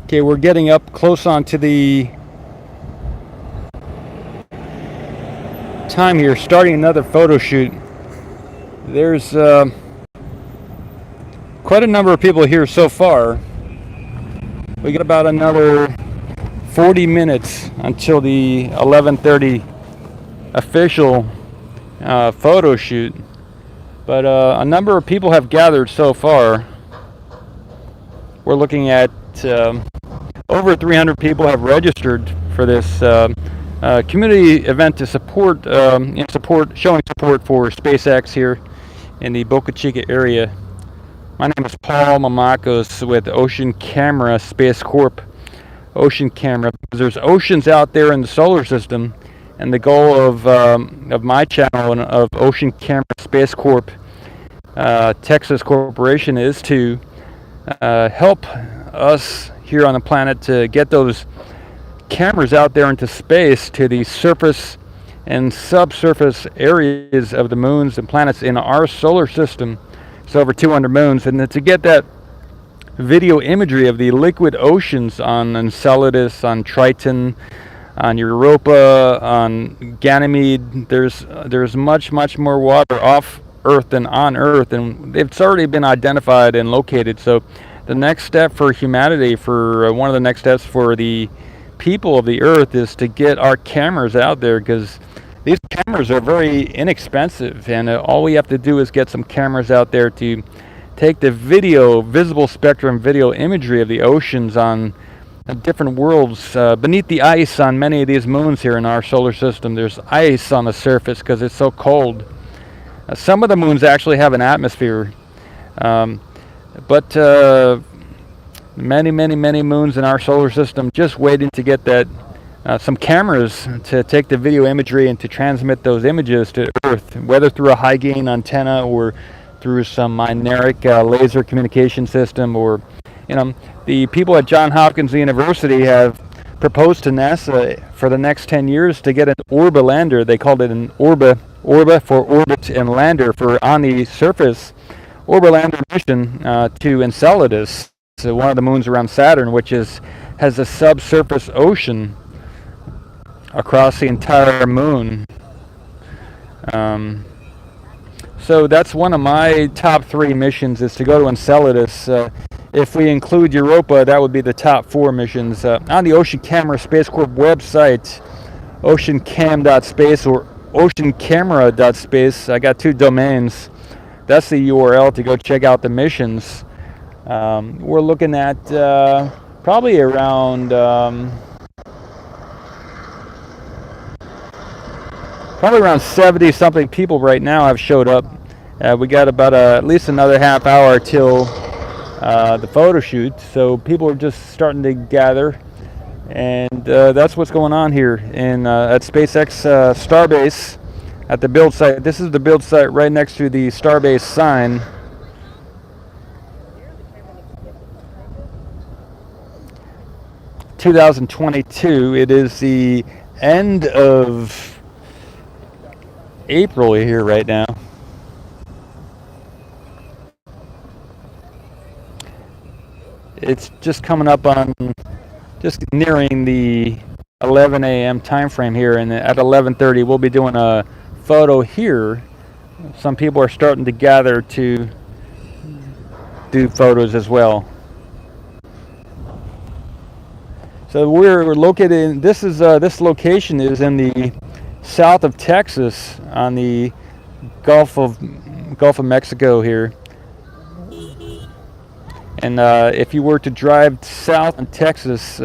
Okay, we're getting up close onto the time here, starting another photo shoot. There's quite a number of people here so far. We got about another 40 minutes until the 11:30 official photo shoot, but a number of people have gathered so far. We're looking at over 300 people have registered for this community event to support, showing support for SpaceX here in the Boca Chica area. My name is Paul Mamakos with Ocean Camera Space Corp. Ocean Camera, because there's oceans out there in the solar system, and the goal of my channel and of Ocean Camera Space Corp, Texas Corporation, is to help us here on the planet to get those cameras out there into space to the surface and subsurface areas of the moons and planets in our solar system. It's over 200 moons, and to get that video imagery of the liquid oceans on Enceladus, on Triton, on Europa, on Ganymede. There's much more water off Earth than on Earth, and it's already been identified and located. So the next step for humanity, one of the next steps for the people of the Earth, is to get our cameras out there, because these cameras are very inexpensive, and all we have to do is get some cameras out there to take the visible spectrum video imagery of the oceans on different worlds beneath the ice on many of these moons here in our solar system. There's ice on the surface because it's so cold. Some of the moons actually have an atmosphere, but many moons in our solar system just waiting to get that some cameras to take the video imagery and to transmit those images to Earth, whether through a high gain antenna or through some magnetic laser communication system. Or, the people at Johns Hopkins University have proposed to NASA for the next 10 years to get an Orba lander. They called it an Orba for orbit and lander, for on the surface Orba lander mission to Enceladus, so one of the moons around Saturn, which has a subsurface ocean across the entire moon. So that's one of my top 3 missions, is to go to Enceladus. If we include Europa, that would be the top 4 missions. On the Ocean Camera Space Corp website, oceancam.space or oceancamera.space, I got 2 domains. That's the URL to go check out the missions. We're looking at probably around 70 something people right now have showed up. We got about at least another half hour till the photo shoot, so people are just starting to gather, and that's what's going on here at SpaceX Starbase at the build site. This is the build site right next to the Starbase sign. (2022). It is the end of April here right now. It's just coming up on, just nearing the 11 a.m. time frame here, and at 11:30 we'll be doing a photo here. Some people are starting to gather to do photos as well. So we're located in, this location is in the south of Texas, on the Gulf of Mexico here. And if you were to drive south in Texas,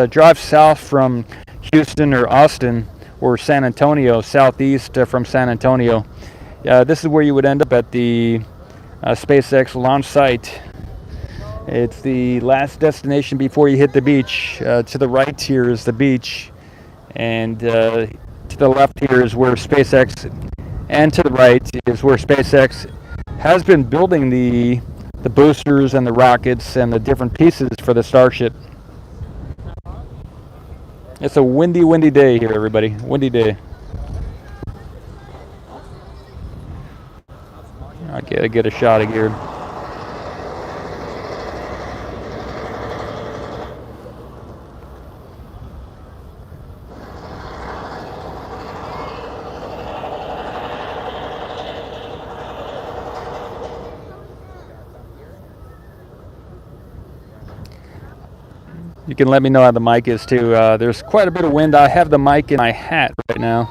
drive south from Houston or Austin or San Antonio, southeast from San Antonio, this is where you would end up at the SpaceX launch site. It's the last destination before you hit the beach. To the right here is the beach, and to the left here is where SpaceX, and to the right is where SpaceX has been building the boosters and the rockets and the different pieces for the Starship. It's a windy day here, everybody. Windy day. I get a shot of here. You can let me know how the mic is too. There's quite a bit of wind. I have the mic in my hat right now.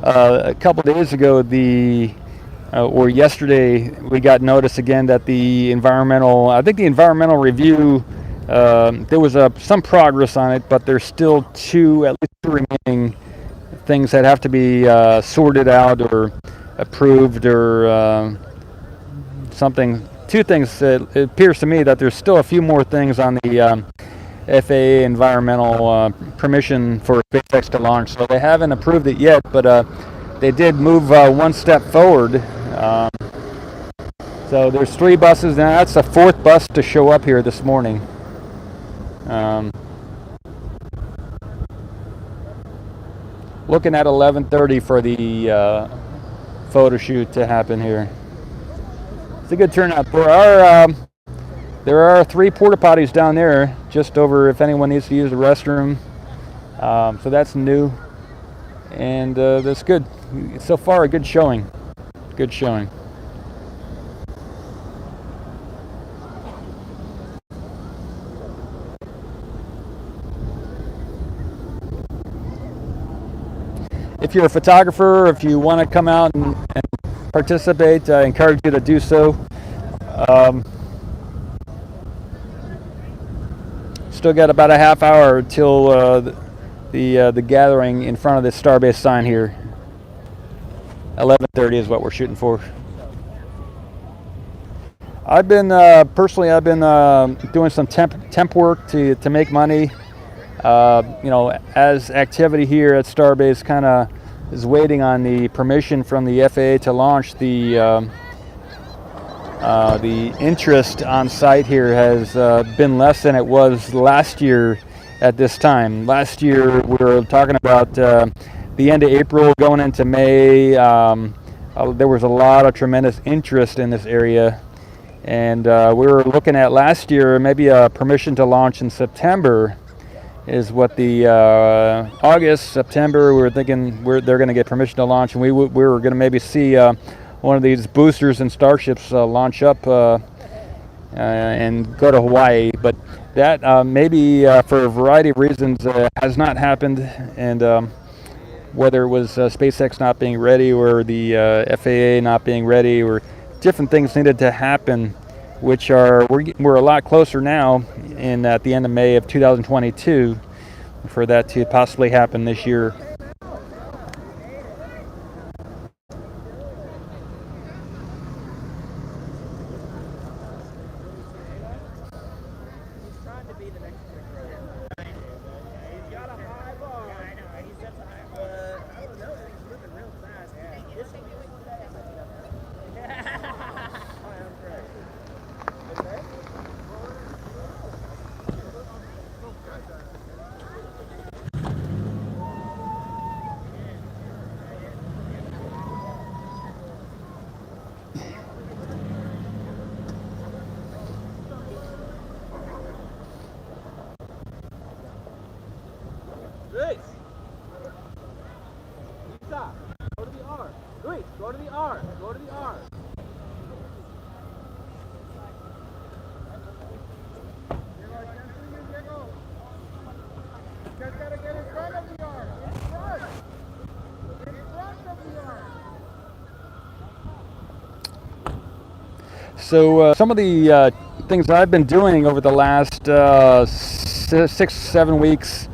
A couple days ago, or yesterday, we got notice again that the environmental review, there was some progress on it, but there's still at least two remaining things that have to be sorted out or approved or something. Two things. It appears to me that there's still a few more things on the FAA environmental permission for SpaceX to launch. So they haven't approved it yet, but they did move one step forward. So there's 3 buses now. That's the 4th bus to show up here this morning. Looking at 11:30 for the photo shoot to happen here. It's a good turnout. There are 3 porta potties down there, just over if anyone needs to use the restroom. So that's new, and that's good. So far, a good showing. Good showing. If you're a photographer, if you want to come out and participate, I encourage you to do so. Still got about a half hour till the gathering in front of the Starbase sign here. 11:30 is what we're shooting for. I've been doing some temp work to make money. As activity here at Starbase kind of is waiting on the permission from the FAA to launch, the interest on site here has been less than it was last year at this time. Last year we were talking about the end of April going into May. There was a lot of tremendous interest in this area, and we were looking at last year maybe a permission to launch in September is what the August, September, we were thinking they're going to get permission to launch, and we were going to maybe see one of these boosters and starships launch up and go to Hawaii. But that maybe for a variety of reasons has not happened, and whether it was SpaceX not being ready or the FAA not being ready, or different things needed to happen, which we're a lot closer now at the end of May of 2022 for that to possibly happen this year. Go to the R. Go to the R. You guys gotta get in front of the R. In front. In front of the R. So some of the things I've been doing over the last 6-7 weeks,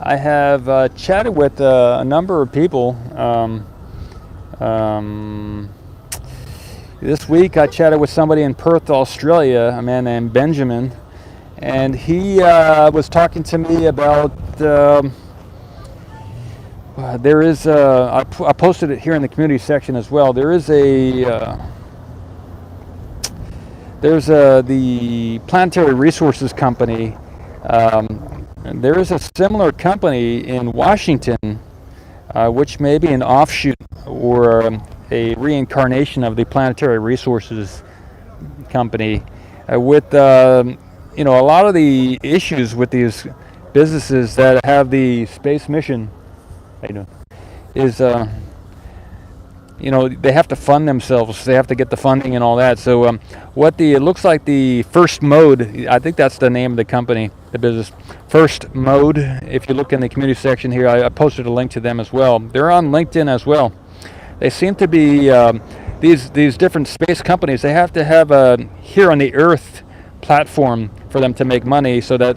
I have chatted with a number of people. This week I chatted with somebody in Perth, Australia, a man named Benjamin, and he was talking to me about there is I posted it here in the community section as well. There is the Planetary Resources Company. There is a similar company in Washington, which may be an offshoot or a reincarnation of the Planetary Resources Company, with a lot of the issues with these businesses that have the space mission. How you doing? Is they have to fund themselves. They have to get the funding and all that. So it looks like the First Mode, I think that's the name of the company, the business, First Mode. If you look in the community section here, I posted a link to them as well. They're on LinkedIn as well. They seem to be, these different space companies, they have to have a here on the Earth platform for them to make money, so that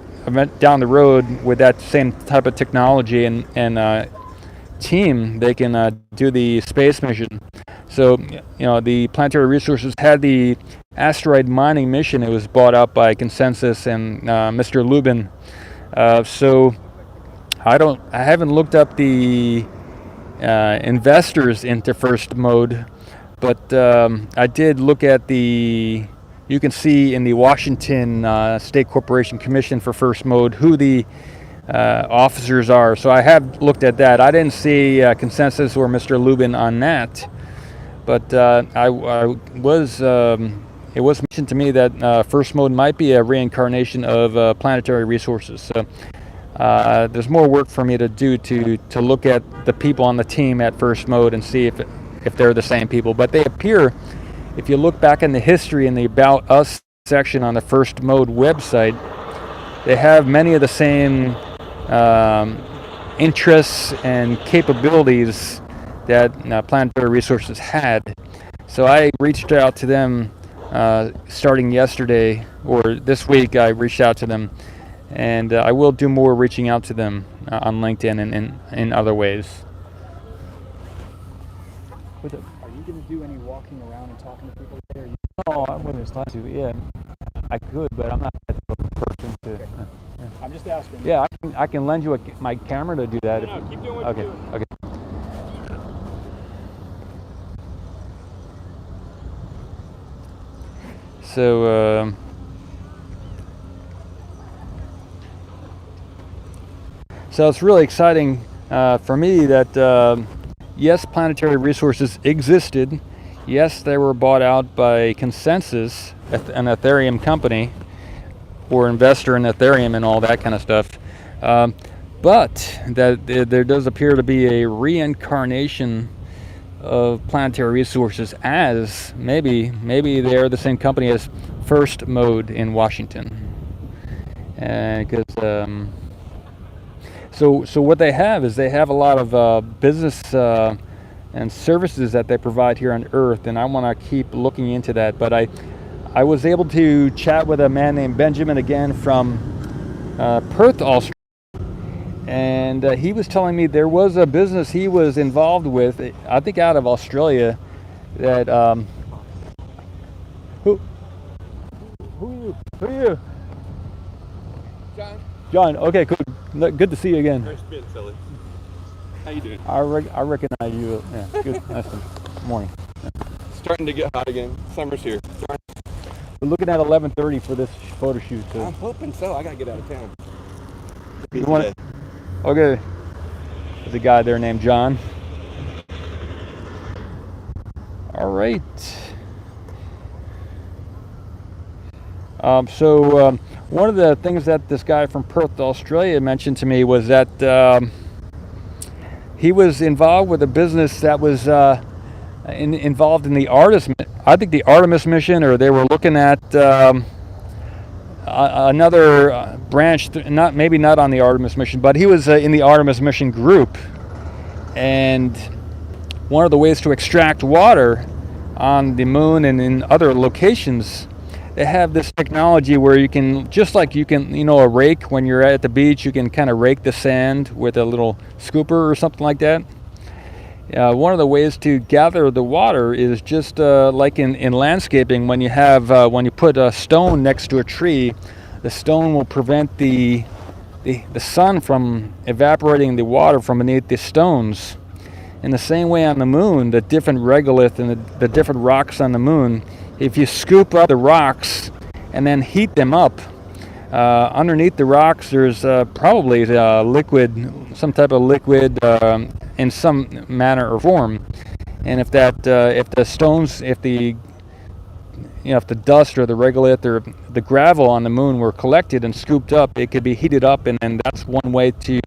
down the road with that same type of technology and team, they can do the space mission. So the Planetary Resources had the asteroid mining mission. It was bought out by Consensus and Mr. Lubin. So I haven't looked up the investors into First Mode, but I did look at you can see in the Washington State Corporation Commission for First Mode who the officers are. So I have looked at that. I didn't see Consensus or Mr. Lubin on that, but I was it was mentioned to me that First Mode might be a reincarnation of Planetary Resources. So there's more work for me to do to look at the people on the team at First Mode and see if they're the same people. But they appear, if you look back in the history in the About Us section on the First Mode website, they have many of the same interests and capabilities that Planetary Resources had. So I reached out to them starting yesterday, or this week I reached out to them, and I will do more reaching out to them on LinkedIn and in other ways. Are you going to do any walking around and talking to people there? No, I wasn't planning to. Yeah, I could, but I'm not that person to. Okay. I'm just asking. Yeah, I can lend you my camera to do that. No, keep doing what you're doing. Okay. So it's really exciting for me that yes, Planetary Resources existed. Yes, they were bought out by Consensus, an Ethereum company, or investor in Ethereum and all that kind of stuff. But that there does appear to be a reincarnation of Planetary Resources, as maybe they're the same company as First Mode in Washington. And because so what they have is they have a lot of business and services that they provide here on Earth, and I want to keep looking into that. But I was able to chat with a man named Benjamin again from Perth, Australia, and he was telling me there was a business he was involved with, I think out of Australia, that who are you? John. Okay, cool. Good to see you again. Nice being Philly. How you doing? I recognize you. Yeah, good. Nice morning. Starting to get hot again. Summer's here. We're looking at 11:30 for this photo shoot. So. I'm hoping so. I gotta get out of town. You want it? Okay. There's a guy there named John. All right. So one of the things that this guy from Perth, Australia mentioned to me was that he was involved with a business that was involved in the Artemis mission, or they were looking at another branch, maybe not on the Artemis mission, but he was in the Artemis mission group. And one of the ways to extract water on the moon and in other locations, they have this technology where you can, just like you can, a rake when you're at the beach, you can kind of rake the sand with a little scooper or something like that. One of the ways to gather the water is just like in landscaping, when you put a stone next to a tree, the stone will prevent the sun from evaporating the water from beneath the stones. In the same way on the moon, the different regolith and the different rocks on the moon, if you scoop up the rocks and then heat them up, underneath the rocks there's probably some type of liquid in some manner or form. And if the dust or the regolith or the gravel on the moon were collected and scooped up, it could be heated up, and that's one way to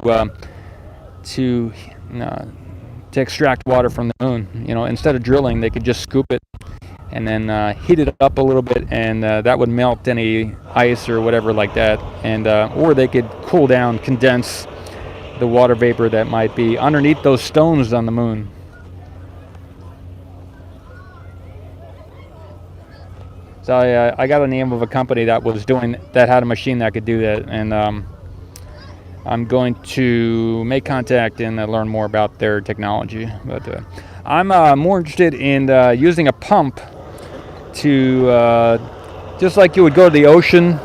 to extract water from the moon. You know, instead of drilling, they could just scoop it and then heat it up a little bit, and that would melt any ice or whatever like that. And or they could cool down, condense the water vapor that might be underneath those stones on the moon. So I got a name of a company that had a machine that could do that, and I'm going to make contact and learn more about their technology. But I'm more interested in using a pump to, just like you would go to the ocean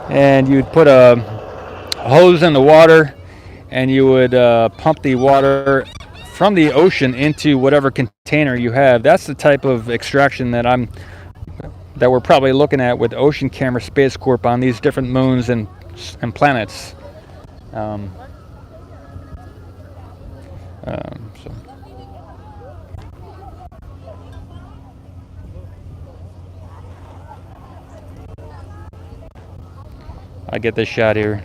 and you'd put a hose in the water and you would pump the water from the ocean into whatever container you have. That's the type of extraction that we're probably looking at with Ocean Camera Space Corp on these different moons and planets. So. I get this shot here.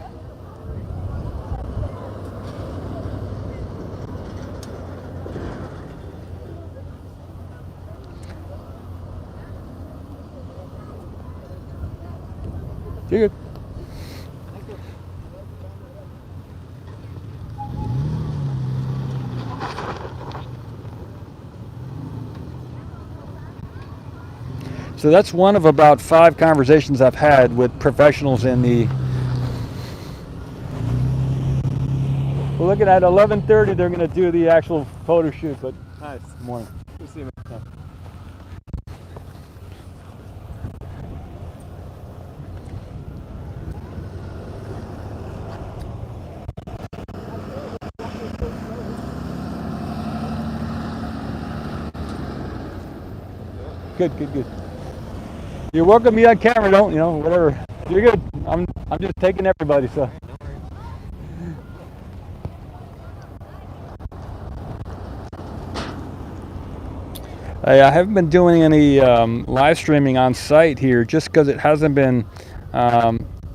You're good. So that's one of about 5 conversations I've had with professionals in the... We're looking at 11:30. They're going to do the actual photo shoot, but Nice. good morning. Good to see you, man. Good. You're welcome to be on camera, don't, whatever. You're good. I'm just taking everybody, so. I haven't been doing any live streaming on site here just because it hasn't been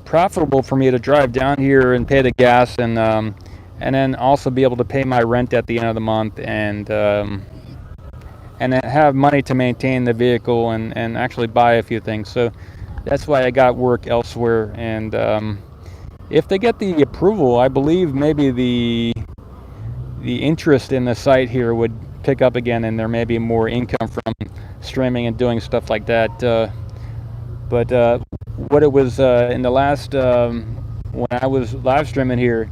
profitable for me to drive down here and pay the gas and then also be able to pay my rent at the end of the month and then have money to maintain the vehicle and actually buy a few things. So that's why I got work elsewhere. And if they get the approval, I believe maybe the interest in the site here would pick up again, and there may be more income from streaming and doing stuff like that. But what it was in the last when I was live streaming here,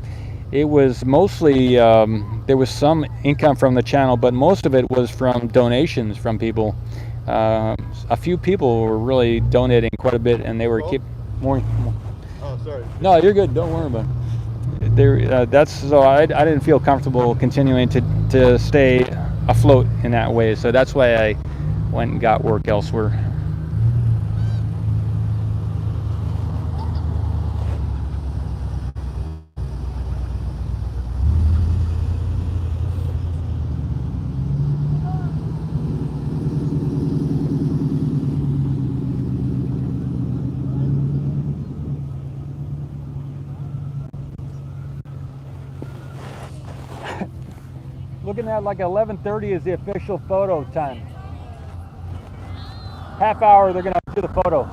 it was mostly there was some income from the channel, but most of it was from donations from people. A few people were really donating quite a bit, and they were more. Oh, sorry. No, you're good. Don't worry about it. That's so I didn't feel comfortable continuing to stay afloat in that way, so that's why I went and got work elsewhere. Looking at like 11:30 is the official photo time. Half hour, they're gonna do the photo.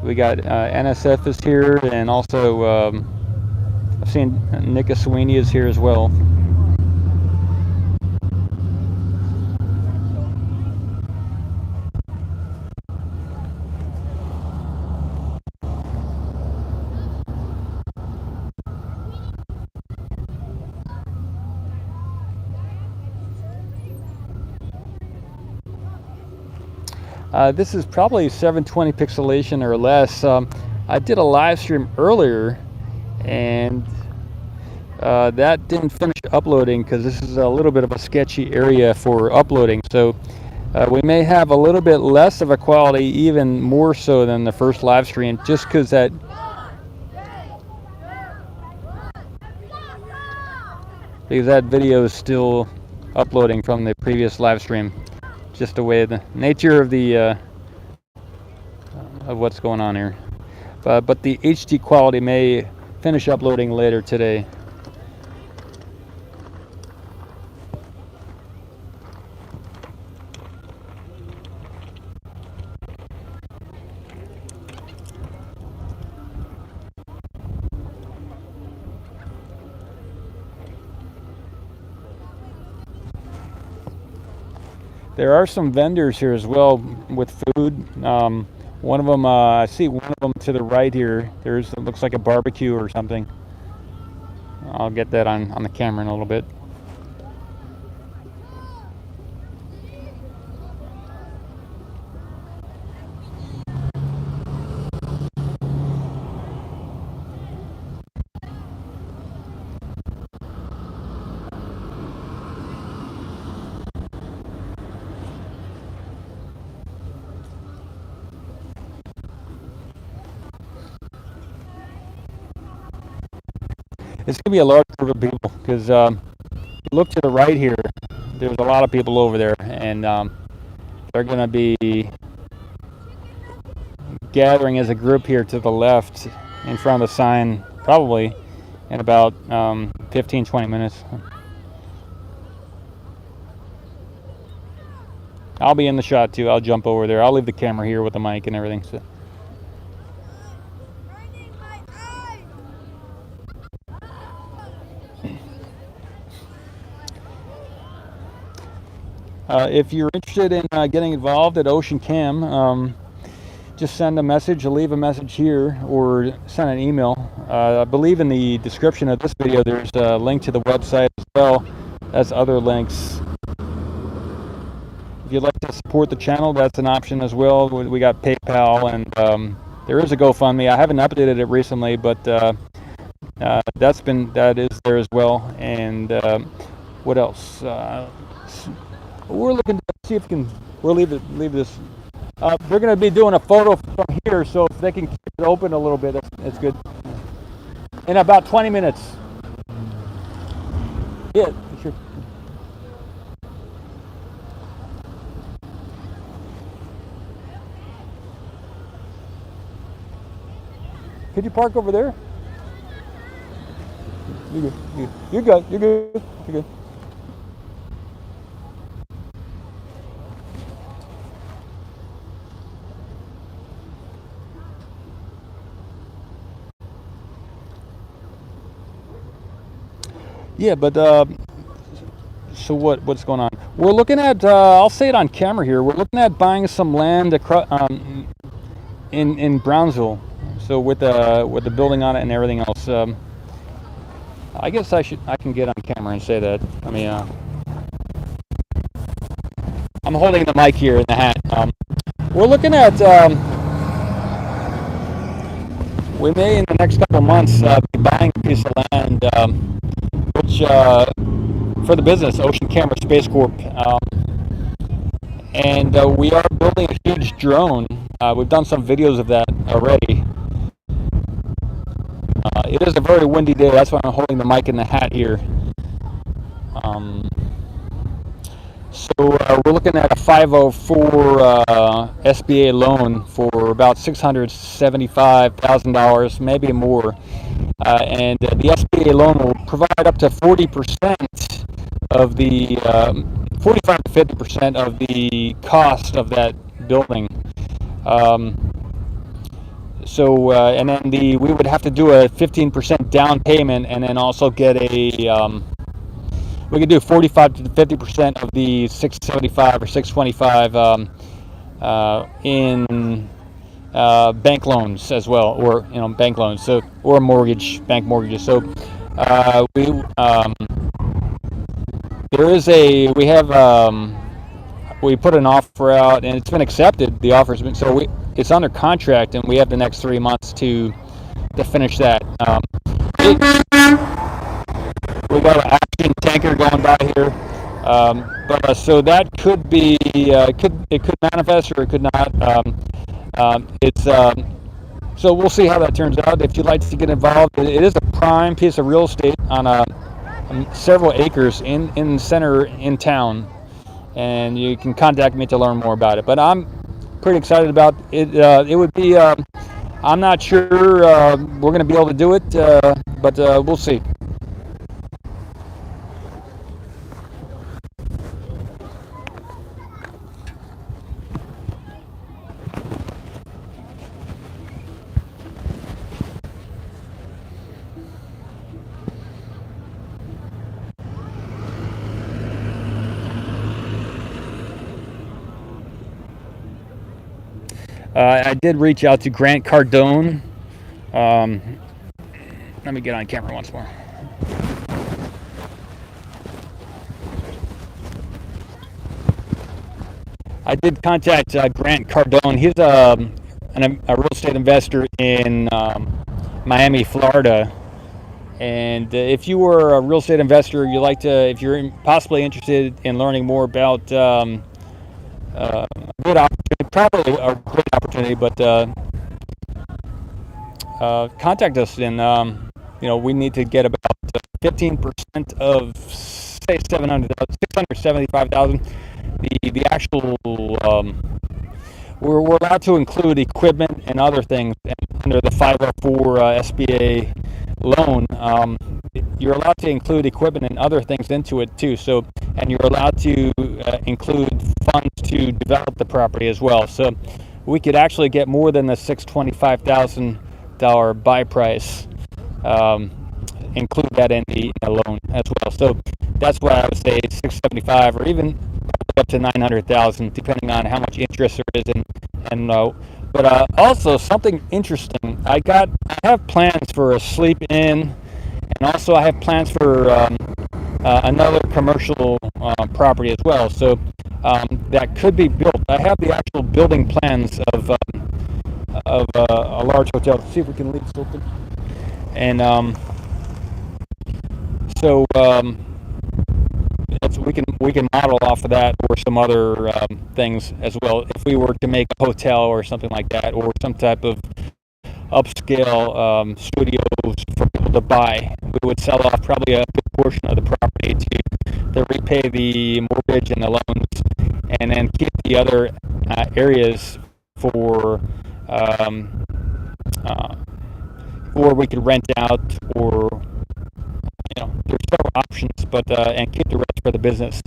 We got NSF is here, and also I've seen Nick Sweeney is here as well. This is probably 720 pixelation or less. I did a live stream earlier, and that didn't finish uploading because this is a little bit of a sketchy area for uploading. So we may have a little bit less of a quality, even more so than the first live stream, just because that video is still uploading from the previous live stream. Just the way the nature of the of what's going on here. But the HD quality may finish uploading later today. There are some vendors here as well with food. One of them, I see one of them to the right here. It looks like a barbecue or something. I'll get that on the camera in a little bit. It's going to be a large group of people because look to the right here. There's a lot of people over there, and they're going to be gathering as a group here to the left in front of the sign probably in about 15-20 minutes. I'll be in the shot too. I'll jump over there. I'll leave the camera here with the mic and everything. So. If you're interested in getting involved at Ocean Cam, just send a message, or leave a message here, or send an email. I believe in the description of this video there's a link to the website as well as other links. If you'd like to support the channel, that's an option as well. We got PayPal, and there is a GoFundMe. I haven't updated it recently, but that is there as well. And what else? We're looking to see if we can. We'll leave this. They're going to be doing a photo from here, so if they can keep it open a little bit, that's good. In about 20 minutes. Yeah, sure. Could you park over there? You're good. You're good. You're good. You're good. Yeah, but so what's going on? We're looking at. I'll say it on camera here. We're looking at buying some land in Brownsville. So with the building on it and everything else. I guess I can get on camera and say that. I mean, I'm holding the mic here in the hat. We're looking at. We may in the next couple of months be buying a piece of land. Which for the business, Ocean Camera Space Corp, and we are building a huge drone. We've done some videos of that already. It is a very windy day. That's why I'm holding the mic in the hat here. So we're looking at a 504 SBA loan for about $675,000, maybe more. And the SBA loan will provide up to 40% of the 45 to 50% of the cost of that building. And then we would have to do a 15% down payment, and then also get we could do 45 to 50% of the 675 or 625 in bank loans as well, or bank loans, so or bank mortgages. So we put an offer out, and it's been accepted. The offer's been it's under contract, and we have the next 3 months to finish that. We got an action tanker going by here, but so that could be it could manifest or it could not. So we'll see how that turns out. If you'd like to get involved, it is a prime piece of real estate on a several acres in the center in town, and you can contact me to learn more about it. But I'm pretty excited about it. It would be. I'm not sure we're going to be able to do it, but we'll see. I did reach out to Grant Cardone. Let me get on camera once more. I did contact Grant Cardone. He's a real estate investor in Miami, Florida. And if you were a real estate investor, if you're possibly interested in learning more about a good opportunity, probably a great opportunity, but contact us, and we need to get about 15% of, say, 675,000. The actual we're allowed to include equipment and other things, and under the 504 SBA loan. You're allowed to include equipment and other things into it too. So, and you're allowed to include funds to develop the property as well. So, we could actually get more than the $625,000 buy price. Include that in the loan as well. So that's why I would say 675, or even up to 900,000, depending on how much interest there is. But also something interesting. I have plans for a sleep in, and also I have plans for another commercial property as well. So that could be built. I have the actual building plans of a large hotel. Let's see if we can leave this open. And so we can model off of that, or some other things as well. If we were to make a hotel or something like that, or some type of upscale studios for people to buy, we would sell off probably a good portion of the property to repay the mortgage and the loans, and then keep the other areas for or we could rent out, or there's several options, but and keep the rest for the business.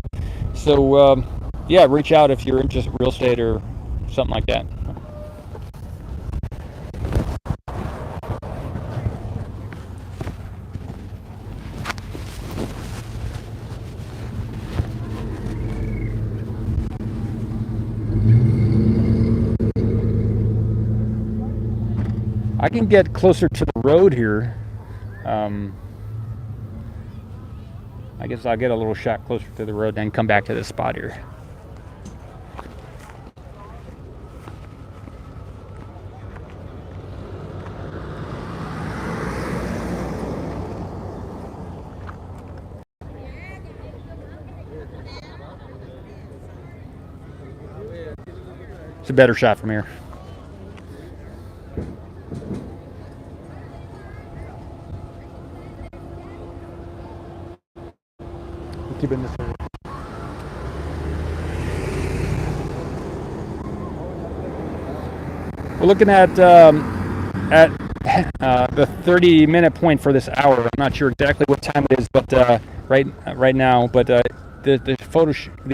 So yeah, reach out if you're interested in real estate or something like that. I can get closer to the road here. I guess I'll get a little shot closer to the road, then come back to this spot here. It's a better shot from here. Keep in this area. We're looking at the 30-minute point for this hour. I'm not sure exactly what time it is, but right now. But the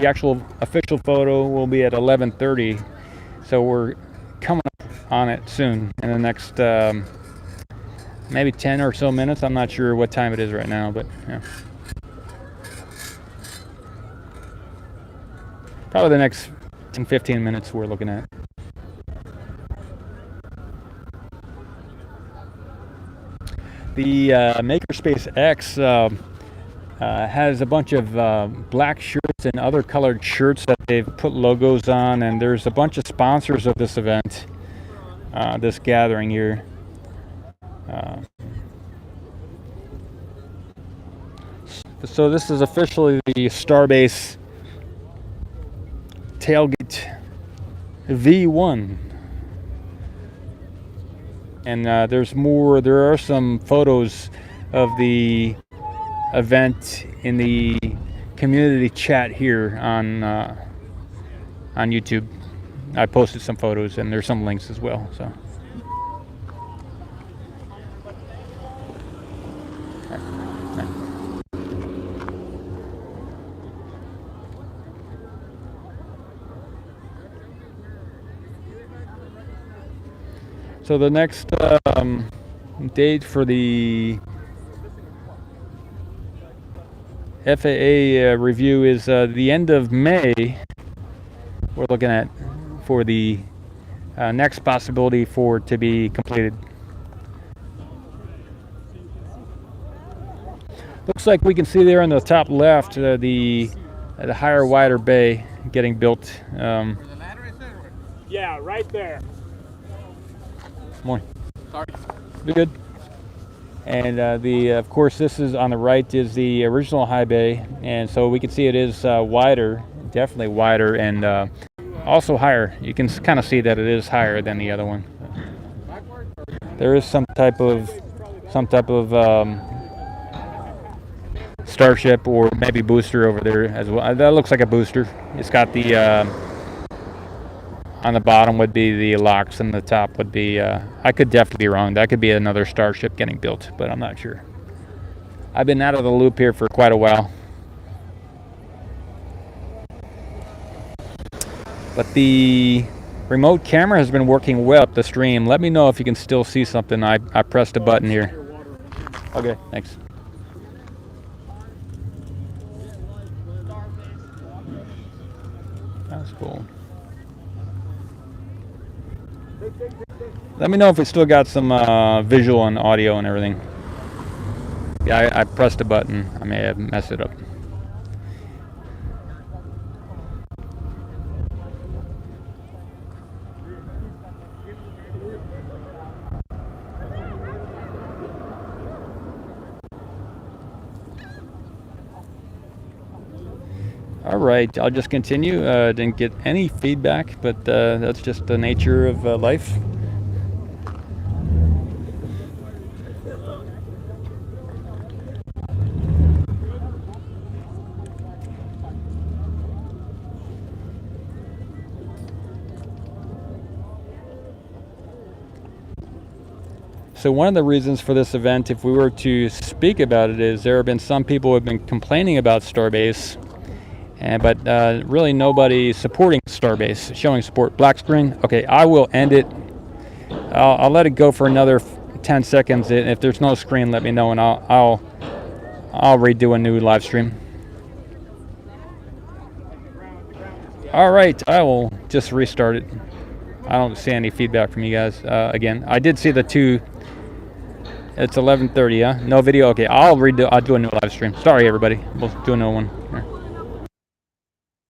actual official photo will be at 11:30. So we're coming up on it soon, in the next maybe 10 or so minutes. I'm not sure what time it is right now, but yeah. Probably the next 10-15 minutes we're looking at. The Makerspace X has a bunch of black shirts and other colored shirts that they've put logos on, and there's a bunch of sponsors of this event, this gathering here. So this is officially the Starbase Tailgate V1, and there are some photos of the event in the community chat here on YouTube. I posted some photos and there's some links as well. So. So the next date for the FAA review is the end of May. We're looking at for the next possibility for it to be completed. Looks like we can see there on the top left the higher, wider bay getting built. Yeah, right there. Morning. Sorry. Be good. And of course, this is on the right is the original high bay, and so we can see it is wider, definitely wider, and also higher. You can kind of see that it is higher than the other one. There is some type of Starship or maybe booster over there as well. That looks like a booster. It's got the on the bottom would be the locks, and the top would be, I could definitely be wrong. That could be another Starship getting built, but I'm not sure. I've been out of the loop here for quite a while. But the remote camera has been working well up the stream. Let me know if you can still see something. I pressed a button here. Okay, thanks. That's cool. Let me know if we still got some visual and audio and everything. Yeah, I pressed a button. I may have messed it up. All right, I'll just continue. Didn't get any feedback, but that's just the nature of life. So one of the reasons for this event, if we were to speak about it, is there have been some people who have been complaining about Starbase, but really nobody supporting Starbase, showing support. Black screen. Okay, I will end it. I'll let it go for another 10 seconds. And if there's no screen, let me know, and I'll redo a new live stream. All right, I will just restart it. I don't see any feedback from you guys. Again, I did see the two. It's 11:30, yeah? No video? Okay, I'll do a new live stream. Sorry, everybody. We'll do another one. Here.